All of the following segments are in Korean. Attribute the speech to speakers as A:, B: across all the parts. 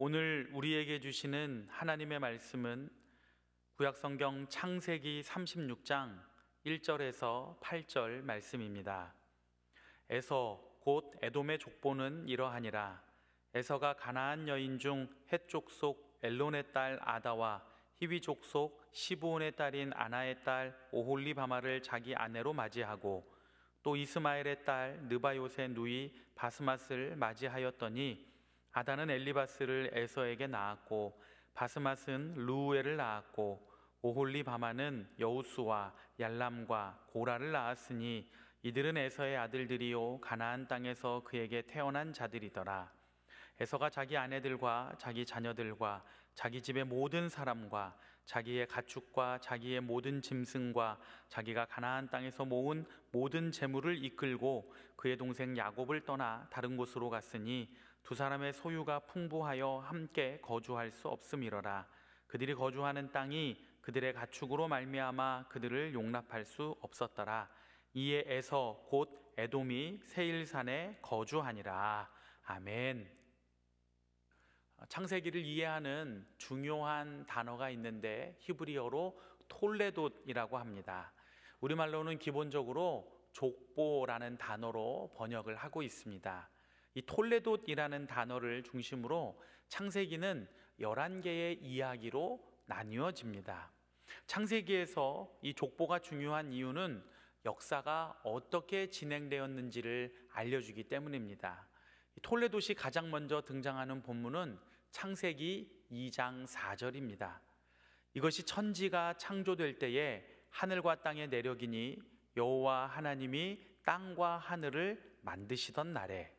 A: 오늘 우리에게 주시는 하나님의 말씀은 구약성경 창세기 36장 1절에서 8절 말씀입니다. 에서 곧 에돔의 족보는 이러하니라. 에서가 가나안 여인 중 헷 족속 엘론의 딸 아다와 히위 족속 시브온의 딸인 아나의 딸 오홀리바마를 자기 아내로 맞이하고 또 이스마엘의 딸 느바요의 누이 바스맛을 맞이하였더니 아다는 엘리바스를 에서에게 낳았고 바스맛은 루우엘을 낳았고 오홀리바마는 여우수와 얄람과 고라를 낳았으니 이들은 에서의 아들들이요 가나안 땅에서 그에게 태어난 자들이더라. 에서가 자기 아내들과 자기 자녀들과 자기 집의 모든 사람과 자기의 가축과 자기의 모든 짐승과 자기가 가나안 땅에서 모은 모든 재물을 이끌고 그의 동생 야곱을 떠나 다른 곳으로 갔으니 두 사람의 소유가 풍부하여 함께 거주할 수 없음이러라. 그들이 거주하는 땅이 그들의 가축으로 말미암아 그들을 용납할 수 없었더라. 이에 에서 곧 에돔이 세일산에 거주하니라. 아멘. 창세기를 이해하는 중요한 단어가 있는데 히브리어로 톨레돗이라고 합니다. 우리말로는 기본적으로 족보라는 단어로 번역을 하고 있습니다. 이 톨레돗이라는 단어를 중심으로 창세기는 11개의 이야기로 나뉘어집니다. 창세기에서 이 족보가 중요한 이유는 역사가 어떻게 진행되었는지를 알려주기 때문입니다. 톨레돗이 가장 먼저 등장하는 본문은 창세기 2장 4절입니다. 이것이 천지가 창조될 때에 하늘과 땅의 내력이니 여호와 하나님이 땅과 하늘을 만드시던 날에,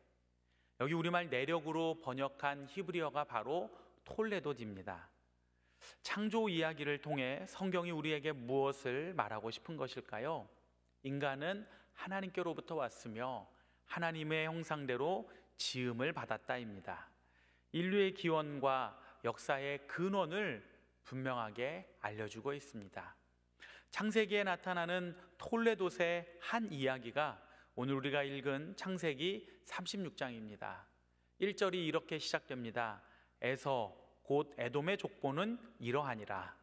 A: 여기 우리말 내력으로 번역한 히브리어가 바로 톨레돗입니다. 창조 이야기를 통해 성경이 우리에게 무엇을 말하고 싶은 것일까요? 인간은 하나님께로부터 왔으며 하나님의 형상대로 지음을 받았다입니다. 인류의 기원과 역사의 근원을 분명하게 알려주고 있습니다. 창세기에 나타나는 톨레돗의 한 이야기가 오늘 우리가 읽은 창세기 36장입니다. 1절이 이렇게 시작됩니다. 에서 곧 에돔의 족보는 이러하니라.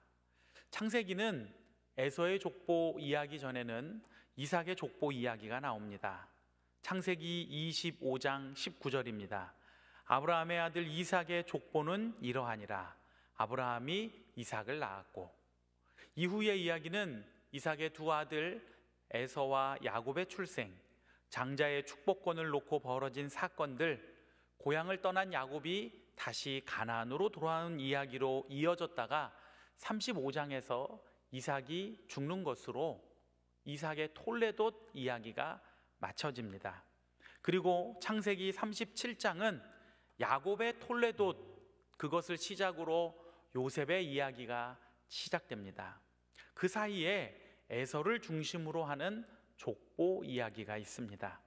A: 창세기는 에서의 족보 이야기 전에는 이삭의 족보 이야기가 나옵니다. 창세기 25장 19절입니다. 아브라함의 아들 이삭의 족보는 이러하니라. 아브라함이 이삭을 낳았고, 이후의 이야기는 이삭의 두 아들 에서와 야곱의 출생, 장자의 축복권을 놓고 벌어진 사건들, 고향을 떠난 야곱이 다시 가나안으로 돌아오는 이야기로 이어졌다가 35장에서 이삭이 죽는 것으로 이삭의 톨레돗 이야기가 마쳐집니다. 그리고 창세기 37장은 야곱의 톨레돗, 그것을 시작으로 요셉의 이야기가 시작됩니다. 그 사이에 에서를 중심으로 하는 족보 이야기가 있습니다.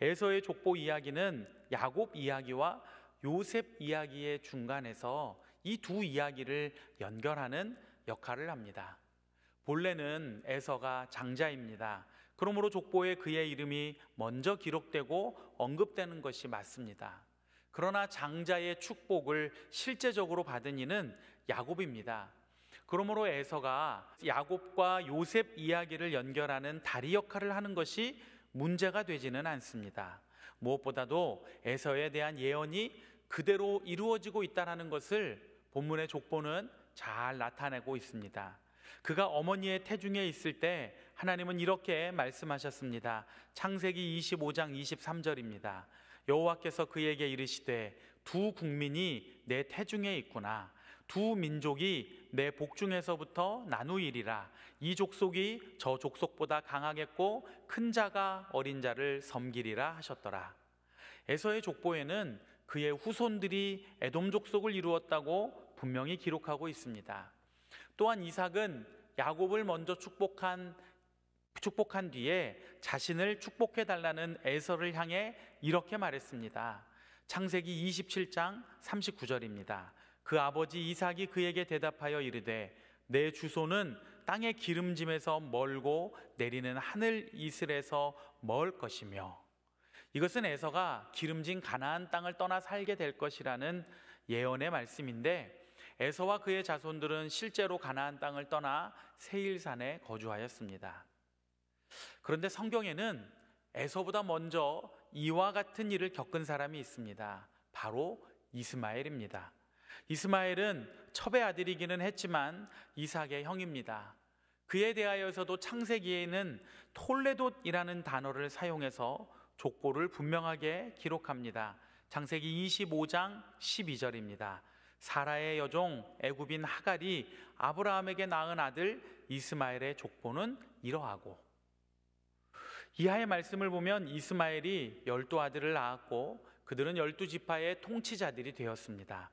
A: 에서의 족보 이야기는 야곱 이야기와 요셉 이야기의 중간에서 이 두 이야기를 연결하는 역할을 합니다. 본래는 에서가 장자입니다. 그러므로 족보에 그의 이름이 먼저 기록되고 언급되는 것이 맞습니다. 그러나 장자의 축복을 실제적으로 받은 이는 야곱입니다. 그러므로 에서가 야곱과 요셉 이야기를 연결하는 다리 역할을 하는 것이 문제가 되지는 않습니다. 무엇보다도 에서에 대한 예언이 그대로 이루어지고 있다는 것을 본문의 족보는 잘 나타내고 있습니다. 그가 어머니의 태중에 있을 때 하나님은 이렇게 말씀하셨습니다. 창세기 25장 23절입니다. 여호와께서 그에게 이르시되 두 국민이 내 태중에 있구나. 두 민족이 내 복중에서부터 나누이리라. 이 족속이 저 족속보다 강하겠고 큰 자가 어린 자를 섬기리라 하셨더라. 에서의 족보에는 그의 후손들이 에돔 족속을 이루었다고 분명히 기록하고 있습니다. 또한 이삭은 야곱을 먼저 축복한 뒤에 자신을 축복해 달라는 에서를 향해 이렇게 말했습니다. 창세기 27장 39절입니다. 그 아버지 이삭이 그에게 대답하여 이르되 내 주소는 땅의 기름짐에서 멀고 내리는 하늘 이슬에서 멀 것이며, 이것은 에서가 기름진 가나안 땅을 떠나 살게 될 것이라는 예언의 말씀인데 에서와 그의 자손들은 실제로 가나안 땅을 떠나 세일산에 거주하였습니다. 그런데 성경에는 에서보다 먼저 이와 같은 일을 겪은 사람이 있습니다. 바로 이스마엘입니다. 이스마엘은 첩의 아들이기는 했지만 이삭의 형입니다. 그에 대하여서도 창세기에는 톨레돗이라는 단어를 사용해서 족보를 분명하게 기록합니다. 창세기 25장 12절입니다. 사라의 여종 애굽인 하갈이 아브라함에게 낳은 아들 이스마엘의 족보는 이러하고, 이하의 말씀을 보면 이스마엘이 12아들을 낳았고 그들은 12지파의 통치자들이 되었습니다.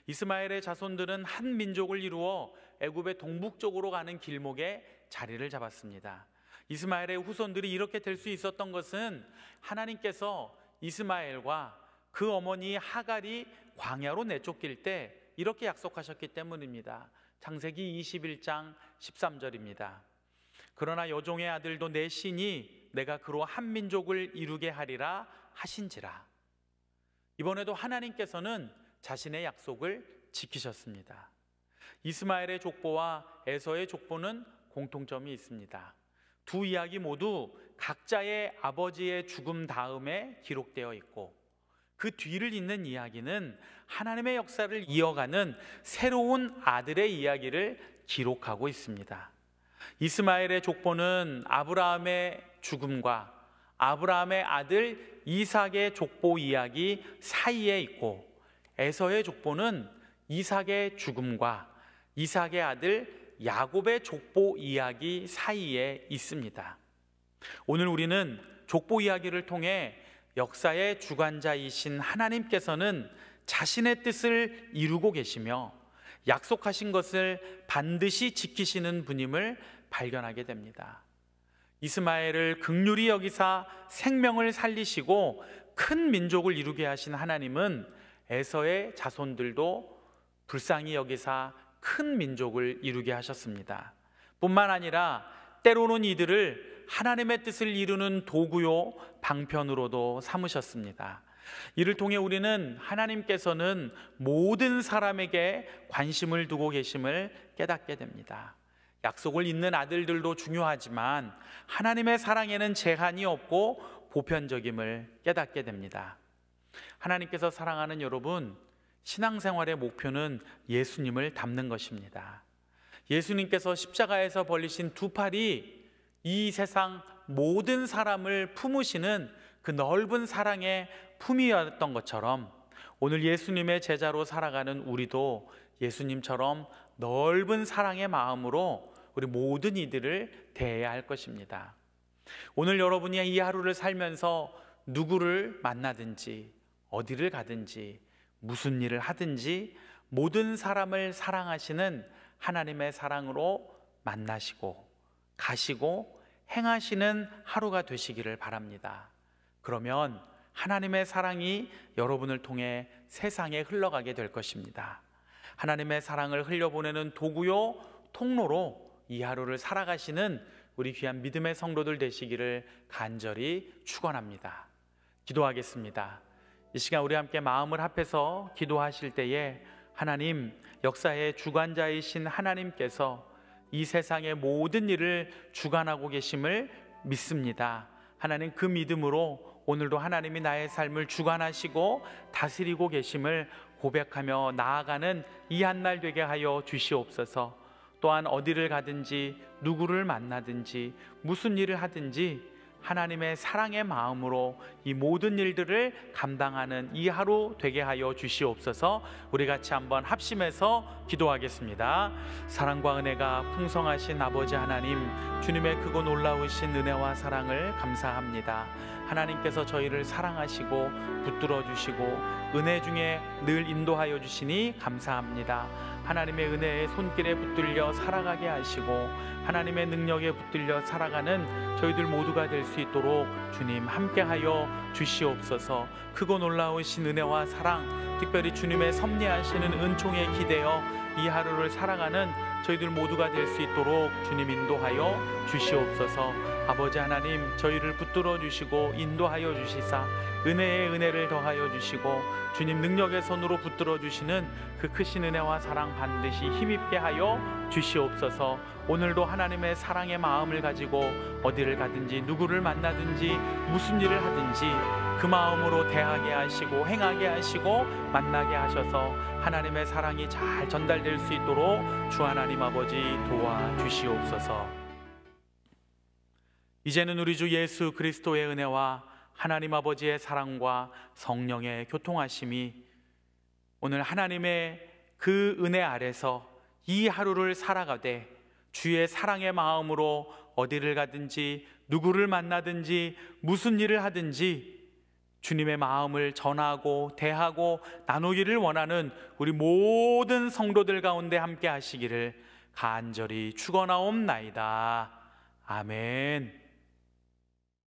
A: 이스마엘의 자손들은 한 민족을 이루어 애굽의 동북쪽으로 가는 길목에 자리를 잡았습니다. 이스마엘의 후손들이 이렇게 될 수 있었던 것은 하나님께서 이스마엘과 그 어머니 하갈이 광야로 내쫓길 때 이렇게 약속하셨기 때문입니다. 창세기 21장 13절입니다. 그러나 여종의 아들도 내 신이 내가 그로 한 민족을 이루게 하리라 하신지라. 이번에도 하나님께서는 자신의 약속을 지키셨습니다. 이스마엘의 족보와 에서의 족보는 공통점이 있습니다. 두 이야기 모두 각자의 아버지의 죽음 다음에 기록되어 있고 그 뒤를 잇는 이야기는 하나님의 역사를 이어가는 새로운 아들의 이야기를 기록하고 있습니다. 이스마엘의 족보는 아브라함의 죽음과 아브라함의 아들 이삭의 족보 이야기 사이에 있고, 에서의 족보는 이삭의 죽음과 이삭의 아들 야곱의 족보 이야기 사이에 있습니다. 오늘 우리는 족보 이야기를 통해 역사의 주관자이신 하나님께서는 자신의 뜻을 이루고 계시며 약속하신 것을 반드시 지키시는 분임을 발견하게 됩니다. 이스마엘을 긍휼히 여기사 생명을 살리시고 큰 민족을 이루게 하신 하나님은 에서의 자손들도 불쌍히 여기사 큰 민족을 이루게 하셨습니다. 뿐만 아니라 때로는 이들을 하나님의 뜻을 이루는 도구요 방편으로도 삼으셨습니다. 이를 통해 우리는 하나님께서는 모든 사람에게 관심을 두고 계심을 깨닫게 됩니다. 약속을 잇는 아들들도 중요하지만 하나님의 사랑에는 제한이 없고 보편적임을 깨닫게 됩니다. 하나님께서 사랑하는 여러분, 신앙생활의 목표는 예수님을 닮는 것입니다. 예수님께서 십자가에서 벌리신 두 팔이 이 세상 모든 사람을 품으시는 그 넓은 사랑의 품이었던 것처럼 오늘 예수님의 제자로 살아가는 우리도 예수님처럼 넓은 사랑의 마음으로 우리 모든 이들을 대해야 할 것입니다. 오늘 여러분이 이 하루를 살면서 누구를 만나든지 어디를 가든지 무슨 일을 하든지 모든 사람을 사랑하시는 하나님의 사랑으로 만나시고 가시고 행하시는 하루가 되시기를 바랍니다. 그러면 하나님의 사랑이 여러분을 통해 세상에 흘러가게 될 것입니다. 하나님의 사랑을 흘려보내는 도구요 통로로 이 하루를 살아가시는 우리 귀한 믿음의 성도들 되시기를 간절히 축원합니다. 기도하겠습니다. 이 시간 우리 함께 마음을 합해서 기도하실 때에 하나님, 역사의 주관자이신 하나님께서 이 세상의 모든 일을 주관하고 계심을 믿습니다. 하나님, 그 믿음으로 오늘도 하나님이 나의 삶을 주관하시고 다스리고 계심을 고백하며 나아가는 이 한날 되게 하여 주시옵소서. 또한 어디를 가든지 누구를 만나든지 무슨 일을 하든지 하나님의 사랑의 마음으로 이 모든 일들을 감당하는 이 하루 되게 하여 주시옵소서. 우리 같이 한번 합심해서 기도하겠습니다. 사랑과 은혜가 풍성하신 아버지 하나님, 주님의 크고 놀라우신 은혜와 사랑을 감사합니다. 하나님께서 저희를 사랑하시고 붙들어 주시고 은혜 중에 늘 인도하여 주시니 감사합니다. 하나님의 은혜의 손길에 붙들려 살아가게 하시고 하나님의 능력에 붙들려 살아가는 저희들 모두가 될 수 있도록 주님 함께하여 주시옵소서. 크고 놀라우신 은혜와 사랑 특별히 주님의 섭리하시는 은총에 기대어 이 하루를 살아가는 저희들 모두가 될 수 있도록 주님 인도하여 주시옵소서. 아버지 하나님, 저희를 붙들어 주시고 인도하여 주시사 은혜에 은혜를 더하여 주시고 주님 능력의 손으로 붙들어 주시는 그 크신 은혜와 사랑 반드시 힘입게 하여 주시옵소서. 오늘도 하나님의 사랑의 마음을 가지고 어디를 가든지 누구를 만나든지 무슨 일을 하든지 그 마음으로 대하게 하시고 행하게 하시고 만나게 하셔서 하나님의 사랑이 잘 전달될 수 있도록 주 하나님 아버지 도와주시옵소서. 이제는 우리 주 예수 그리스도의 은혜와 하나님 아버지의 사랑과 성령의 교통하심이 오늘 하나님의 그 은혜 아래서 이 하루를 살아가되 주의 사랑의 마음으로 어디를 가든지 누구를 만나든지 무슨 일을 하든지 주님의 마음을 전하고 대하고 나누기를 원하는 우리 모든 성도들 가운데 함께 하시기를 간절히 축원하옵나이다. 아멘.